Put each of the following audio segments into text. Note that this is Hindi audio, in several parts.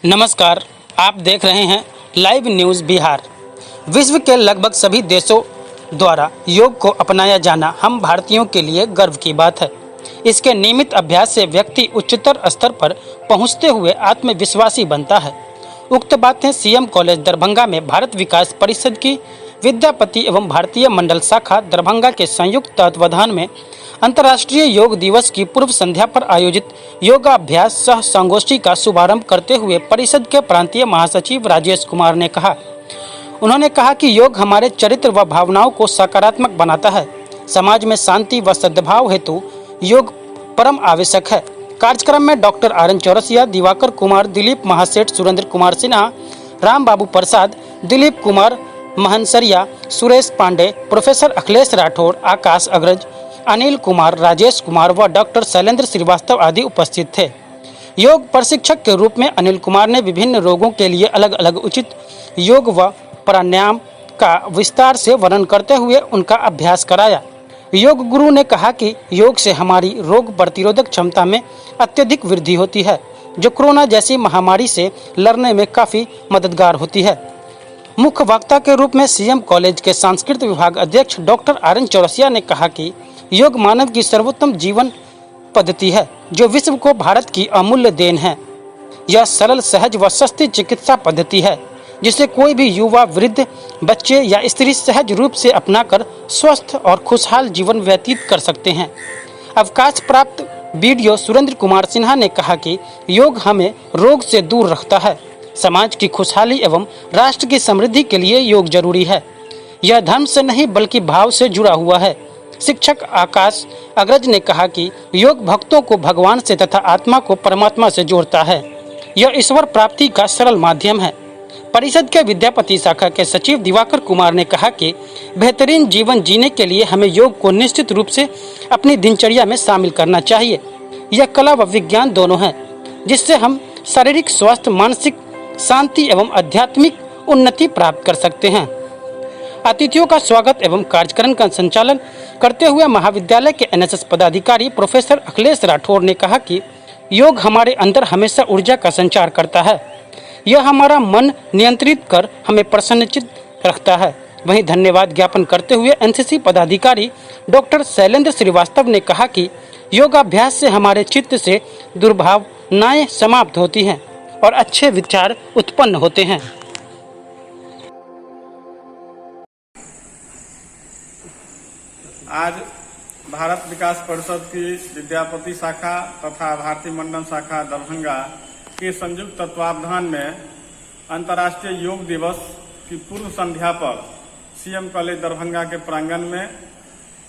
नमस्कार, आप देख रहे हैं लाइव न्यूज़ बिहार। विश्व के लगभग सभी देशों द्वारा योग को अपनाया जाना हम भारतीयों के लिए गर्व की बात है। इसके नियमित अभ्यास से व्यक्ति उच्चतर स्तर पर पहुंचते हुए आत्मविश्वासी बनता है। उक्त बातें सीएम कॉलेज दरभंगा में भारत विकास परिषद की विद्यापति एवं भारतीय मंडल शाखा दरभंगा के संयुक्त तत्वावधान में अंतर्राष्ट्रीय योग दिवस की पूर्व संध्या पर आयोजित योगाभ्यास सह संगोष्ठी का शुभारंभ करते हुए परिषद के प्रांतीय महासचिव राजेश कुमार ने कहा। उन्होंने कहा कि योग हमारे चरित्र व भावनाओं को सकारात्मक बनाता है। समाज में शांति व सद्भाव हेतु योग परम आवश्यक है। कार्यक्रम में doctor R N Chaurasia, Diwakar Kumar, Dilip Mahaseth, Surendra Kumar Sinha, Ram Babu Prasad, Dilip Kumar Mahansaria, Suresh Pandey, professor Akhilesh Rathore, Akash Agraj, Anil Kumar, Rajesh Kumar व डॉक्टर शैलेंद्र श्रीवास्तव आदि उपस्थित थे। योग प्रशिक्षक के रूप में अनिल कुमार ने विभिन्न रोगों के लिए अलग अलग उचित योग व प्राणायाम का विस्तार से वर्णन करते हुए उनका अभ्यास कराया। योग गुरु ने कहा कि योग से हमारी रोग प्रतिरोधक क्षमता में अत्यधिक वृद्धि होती है, जो कोरोना जैसी महामारी से लड़ने में काफ़ी मददगार होती है। मुख्य वक्ता के रूप में सीएम कॉलेज के सांस्कृतिक विभाग अध्यक्ष डॉक्टर आर एन चौरसिया ने कहा कि योग मानव की सर्वोत्तम जीवन पद्धति है, जो विश्व को भारत की अमूल्य देन है। यह सरल, सहज व सस्ती चिकित्सा पद्धति है, जिसे कोई भी युवा, वृद्ध, बच्चे या स्त्री सहज रूप से अपनाकर स्वस्थ और खुशहाल जीवन व्यतीत कर सकते हैं। अवकाश प्राप्त वीडियो सुरेंद्र कुमार सिन्हा ने कहा कि योग हमें रोग से दूर रखता है। समाज की खुशहाली एवं राष्ट्र की समृद्धि के लिए योग जरूरी है। यह धर्म से नहीं बल्कि भाव से जुड़ा हुआ है। शिक्षक आकाश अग्रज ने कहा कि योग भक्तों को भगवान से तथा आत्मा को परमात्मा से जोड़ता है। यह ईश्वर प्राप्ति का सरल माध्यम है। परिषद के विद्यापति शाखा के सचिव दिवाकर कुमार ने कहा कि बेहतरीन जीवन जीने के लिए हमें योग को निश्चित रूप से अपनी दिनचर्या में शामिल करना चाहिए। यह कला व विज्ञान दोनों है, जिससे हम शारीरिक स्वास्थ्य, मानसिक शांति एवं आध्यात्मिक उन्नति प्राप्त कर सकते हैं। अतिथियों का स्वागत एवं कार्यक्रम का संचालन करते हुए महाविद्यालय के एनएसएस पदाधिकारी प्रोफेसर अखिलेश राठौड़ ने कहा कि योग हमारे अंदर हमेशा ऊर्जा का संचार करता है। यह हमारा मन नियंत्रित कर हमें प्रसन्नचित रखता है। वहीं धन्यवाद ज्ञापन करते हुए एनसीसी पदाधिकारी डॉक्टर शैलेंद्र श्रीवास्तव ने कहा कि योगाभ्यास से हमारे चित्त से दुर्भावनाएं समाप्त होती हैं और अच्छे विचार उत्पन्न होते हैं। आज भारत विकास परिषद की विद्यापति शाखा तथा भारतीय मंडल शाखा दरभंगा के संयुक्त तत्वावधान में अंतर्राष्ट्रीय योग दिवस की पूर्व संध्या पर सीएम कॉलेज दरभंगा के प्रांगण में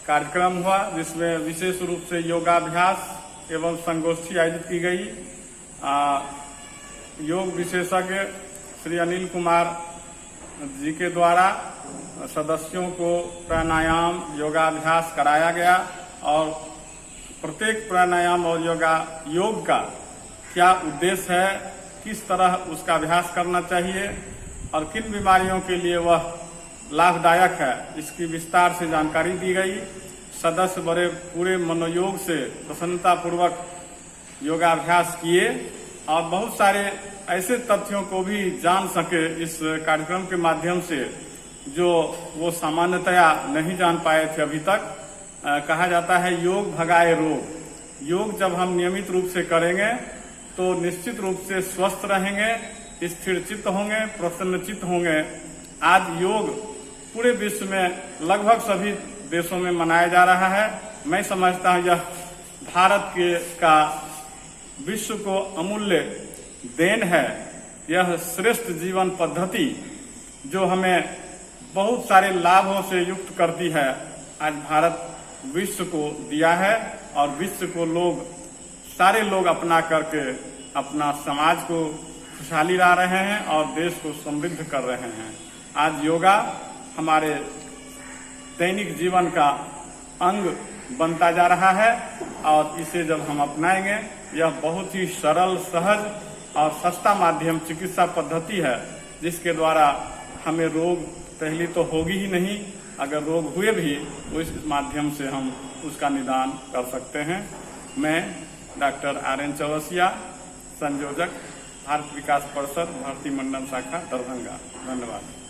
कार्यक्रम हुआ, जिसमें विशेष रूप से योगाभ्यास एवं संगोष्ठी आयोजित की गई। योग विशेषज्ञ श्री अनिल कुमार जी के द्वारा सदस्यों को प्राणायाम, योगाभ्यास कराया गया और प्रत्येक प्राणायाम और योग का क्या उद्देश्य है, किस तरह उसका अभ्यास करना चाहिए और किन बीमारियों के लिए वह लाभदायक है, इसकी विस्तार से जानकारी दी गई। सदस्य बड़े पूरे मनोयोग से प्रसन्नतापूर्वक योगाभ्यास किए और बहुत सारे ऐसे तथ्यों को भी जान सके इस कार्यक्रम के माध्यम से, जो वो सामान्यतया नहीं जान पाए थे अभी तक। कहा जाता है योग भगाए रोग। योग जब हम नियमित रूप से करेंगे तो निश्चित रूप से स्वस्थ रहेंगे, स्थिर चित्त होंगे, प्रसन्न चित्त होंगे। आज योग पूरे विश्व में लगभग सभी देशों में मनाया जा रहा है। मैं समझता हूँ यह भारत का विश्व को अमूल्य देन है। यह श्रेष्ठ जीवन पद्धति जो हमें बहुत सारे लाभों से युक्त करती है, आज भारत विश्व को दिया है और विश्व को सारे लोग अपना करके अपना समाज को खुशहाली ला रहे हैं और देश को समृद्ध कर रहे हैं। आज योगा हमारे दैनिक जीवन का अंग बनता जा रहा है और इसे जब हम अपनाएंगे, यह बहुत ही सरल, सहज और सस्ता माध्यम चिकित्सा पद्धति है, जिसके द्वारा हमें रोग पहले तो होगी ही नहीं, अगर रोग हुए भी तो इस माध्यम से हम उसका निदान कर सकते हैं। मैं डॉक्टर आर एन चौरसिया, संयोजक भारत विकास परिषद, भारतीय मंडल शाखा, दरभंगा। धन्यवाद।